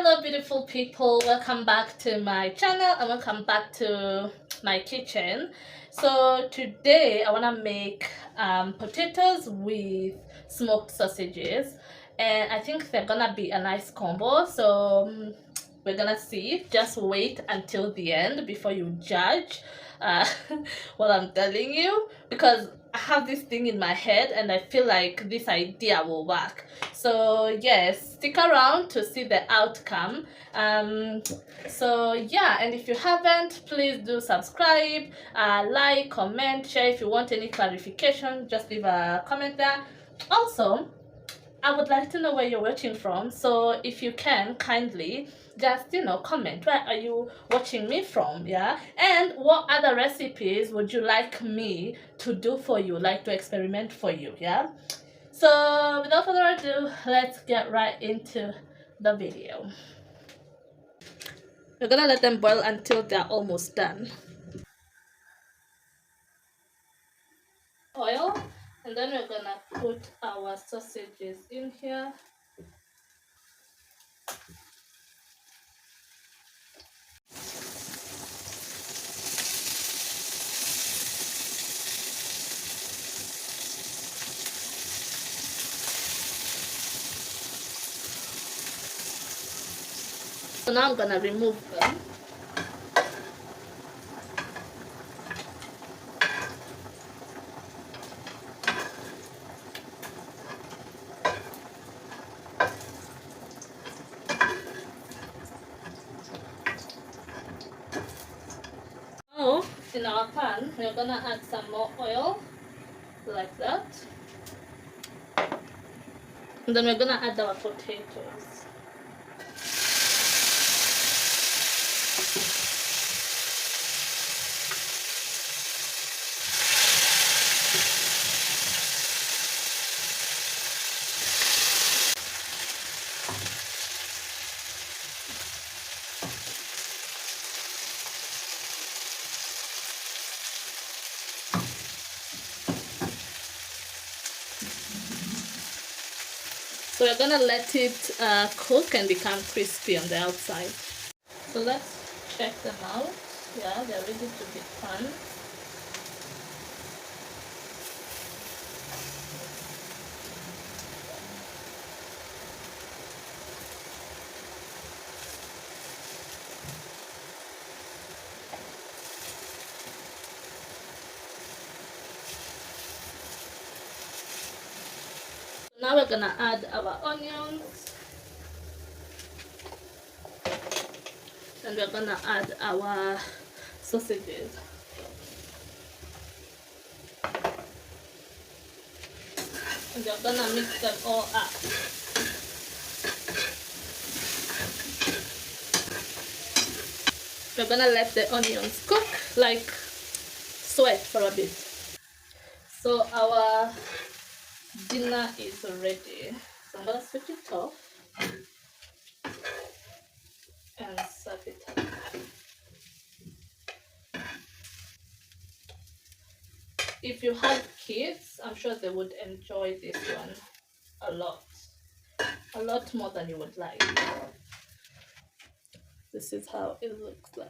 Hello beautiful people, welcome back to my channel and welcome back to my kitchen. So today I want to make potatoes with smoked sausages, and I think they're gonna be a nice combo. So we're gonna see. Just wait until the end before you judge uh, what I'm telling you, because I have this thing in my head and I feel like this idea will work. So yes, stick around to see the outcome. So yeah, and if you haven't, please do subscribe, like, comment, share. If you want any clarification, just leave a comment there. Also, I would like to know where you're watching from, so if you can kindly just comment where are you watching me from, yeah, and what other recipes would you like me to do for you, like to experiment for you, yeah. So without further ado, let's get right into the video. We're gonna let them boil until they're almost done. Oil, and then we're gonna put our sausages in here. So now I'm gonna remove them. Now in our pan we're gonna add some more oil like that, and then we're gonna add our potatoes. So we're gonna let it cook and become crispy on the outside. So let's check them out. Yeah, they're ready to be done. Now we're gonna add our onions, and we're gonna add our sausages. And we're gonna mix them all up. We're gonna let the onions cook, like sweat for a bit. So our dinner is ready. So I'm gonna switch it off and serve it up. If you have kids, I'm sure they would enjoy this one a lot more than you would like. This is how it looks like.